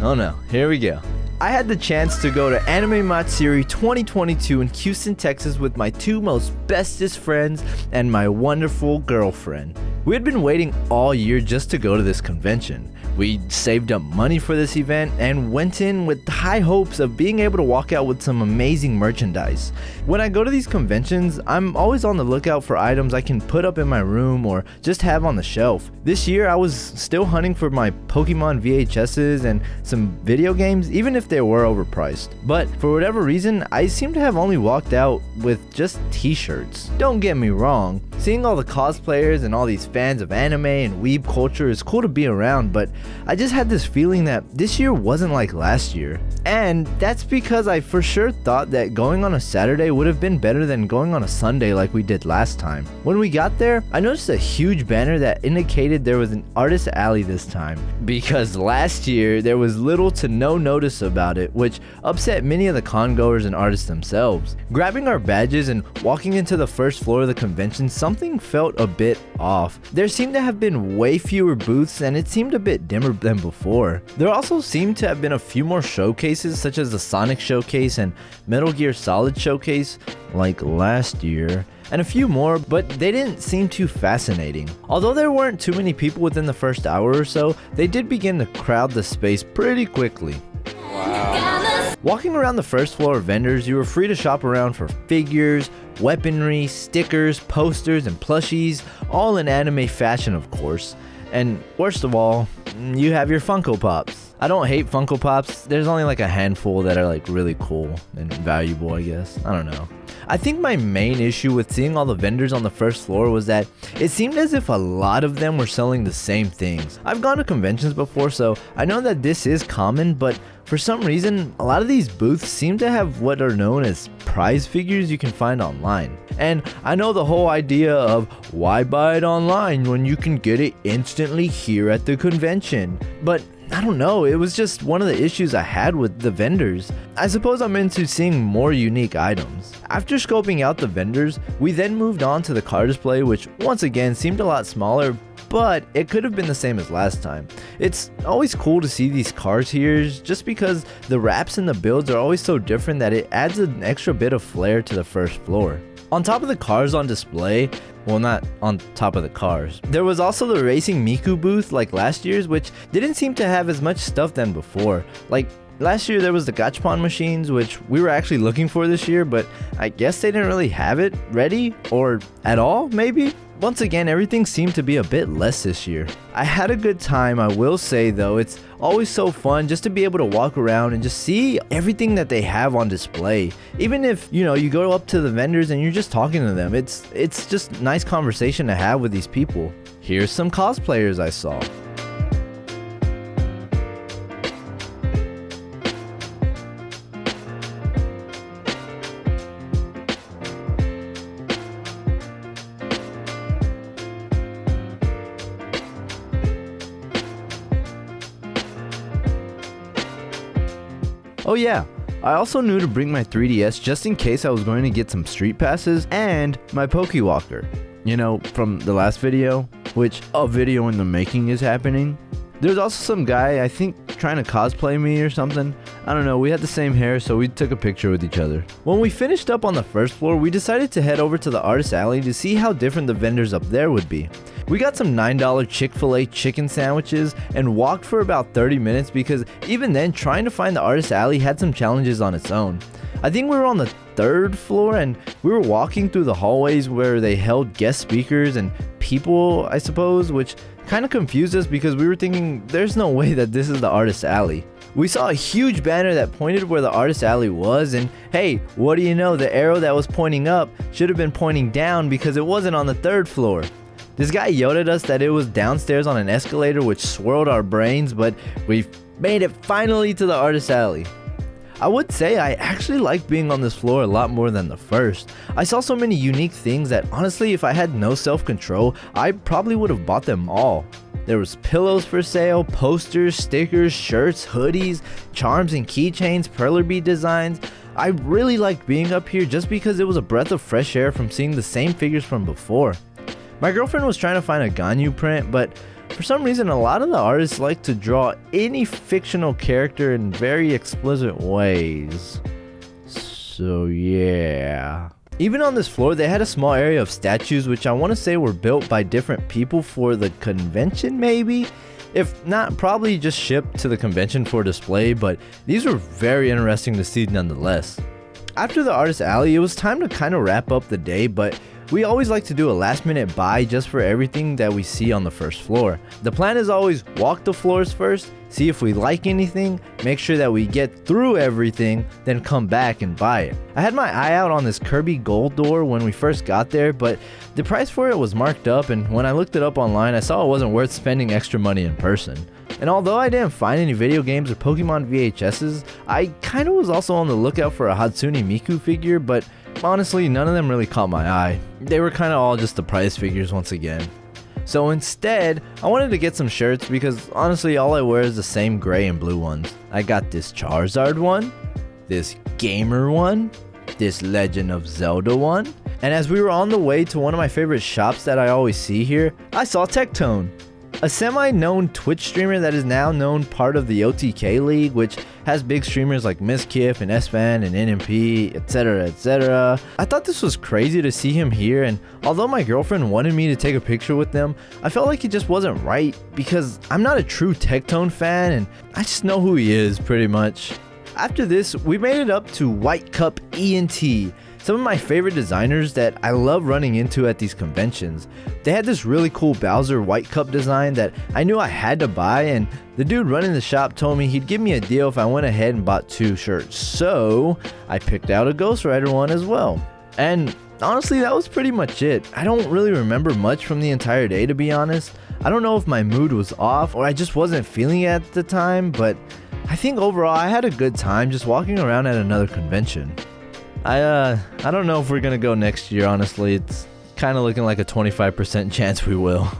Oh no, here we go. I had the chance to go to Anime Matsuri 2022 in Houston, Texas with my two most bestest friends and my wonderful girlfriend. We had been waiting all year just to go to this convention. We saved up money for this event and went in with high hopes of being able to walk out with some amazing merchandise. When I go to these conventions, I'm always on the lookout for items I can put up in my room or just have on the shelf. This year I was still hunting for my Pokemon VHSs and some video games, even if they were overpriced. But for whatever reason, I seem to have only walked out with just t-shirts. Don't get me wrong, seeing all the cosplayers and all these fans of anime and weeb culture is cool to be around, but I just had this feeling that this year wasn't like last year. And that's because I for sure thought that going on a Saturday would have been better than going on a Sunday like we did last time. When we got there, I noticed a huge banner that indicated there was an artist alley this time, because last year there was little to no notice about it, which upset many of the con goers and artists themselves. Grabbing our badges and walking into the first floor of the convention, something felt a bit off. There seemed to have been way fewer booths and it seemed a bit dimmer than before. There also seemed to have been a few more showcases, such as the Sonic Showcase and Metal Gear Solid Showcase like last year, and a few more, but they didn't seem too fascinating. Although there weren't too many people within the first hour or so, they did begin to crowd the space pretty quickly. Wow. Walking around the first floor of vendors, you were free to shop around for figures, weaponry, stickers, posters, and plushies, all in anime fashion of course. And worst of all, you have your Funko Pops. I don't hate Funko Pops, there's only like a handful that are like really cool and valuable, I guess. I don't know. I think my main issue with seeing all the vendors on the first floor was that it seemed as if a lot of them were selling the same things. I've gone to conventions before, so I know that this is common, but for some reason, a lot of these booths seem to have what are known as prize figures you can find online. And I know the whole idea of why buy it online when you can get it instantly here at the convention, but I don't know, it was just one of the issues I had with the vendors. I suppose I'm into seeing more unique items. After scoping out the vendors, we then moved on to the car display, which once again seemed a lot smaller, but it could have been the same as last time. It's always cool to see these cars here just because the wraps and the builds are always so different that it adds an extra bit of flair to the first floor. On top of the cars on display, well, not on top of the cars, there was also the Racing Miku booth like last year's, which didn't seem to have as much stuff than before. Like last year there was the gachapon machines, which we were actually looking for this year, but I guess they didn't really have it ready or at all maybe. Once again, everything seemed to be a bit less this year. I had a good time, I will say though. It's always so fun just to be able to walk around and just see everything that they have on display. Even if, you go up to the vendors and you're just talking to them, it's just nice conversation to have with these people. Here's some cosplayers I saw. Oh yeah, I also knew to bring my 3DS just in case I was going to get some street passes and my Pokewalker. From the last video, which a video in the making is happening. There's also some guy, I think, trying to cosplay me or something. I don't know, we had the same hair, so we took a picture with each other. When we finished up on the first floor, we decided to head over to the Artist Alley to see how different the vendors up there would be. We got some $9 Chick-fil-A chicken sandwiches and walked for about 30 minutes because even then, trying to find the Artist Alley had some challenges on its own. I think we were on the third floor and we were walking through the hallways where they held guest speakers and people, I suppose, which kind of confused us because we were thinking there's no way that this is the Artist Alley. We saw a huge banner that pointed where the Artist Alley was, and hey, what do you know, the arrow that was pointing up should have been pointing down because it wasn't on the third floor. This guy yelled at us that it was downstairs on an escalator, which swirled our brains, but we made it finally to the Artist Alley. I would say I actually like being on this floor a lot more than the first. I saw so many unique things that honestly, if I had no self-control, I probably would have bought them all. There was pillows for sale, posters, stickers, shirts, hoodies, charms and keychains, perler bead designs. I really liked being up here just because it was a breath of fresh air from seeing the same figures from before. My girlfriend was trying to find a Ganyu print, but For some reason, a lot of the artists like to draw any fictional character in very explicit ways. So yeah. Even on this floor, they had a small area of statues which I want to say were built by different people for the convention maybe? If not, probably just shipped to the convention for display, but these were very interesting to see nonetheless. After the artist alley, it was time to kind of wrap up the day, but we always like to do a last minute buy just for everything that we see on the first floor. The plan is always walk the floors first, see if we like anything, make sure that we get through everything, then come back and buy it. I had my eye out on this Kirby gold door when we first got there, but the price for it was marked up, and when I looked it up online, I saw it wasn't worth spending extra money in person. And although I didn't find any video games or Pokemon VHSs, I kinda was also on the lookout for a Hatsune Miku figure, but honestly, none of them really caught my eye. They were kinda all just the prize figures once again. So instead, I wanted to get some shirts because honestly all I wear is the same gray and blue ones. I got this Charizard one, this Gamer one, this Legend of Zelda one, and as we were on the way to one of my favorite shops that I always see here, I saw Tectone, a semi-known Twitch streamer that is now known part of the OTK League, which has big streamers like Miskiff and SFan and NMP, etc, etc. I thought this was crazy to see him here, and although my girlfriend wanted me to take a picture with them, I felt like it just wasn't right because I'm not a true Tectone fan and I just know who he is pretty much. After this, we made it up to White Cup ENT, some of my favorite designers that I love running into at these conventions. They had this really cool Bowser White Cup design that I knew I had to buy, and the dude running the shop told me he'd give me a deal if I went ahead and bought 2 shirts, so I picked out a Ghost Rider one as well. And honestly, that was pretty much it. I don't really remember much from the entire day, to be honest. I don't know if my mood was off or I just wasn't feeling it at the time, but I think overall I had a good time just walking around at another convention. I don't know if we're gonna go next year, honestly. It's kind of looking like a 25% chance we will.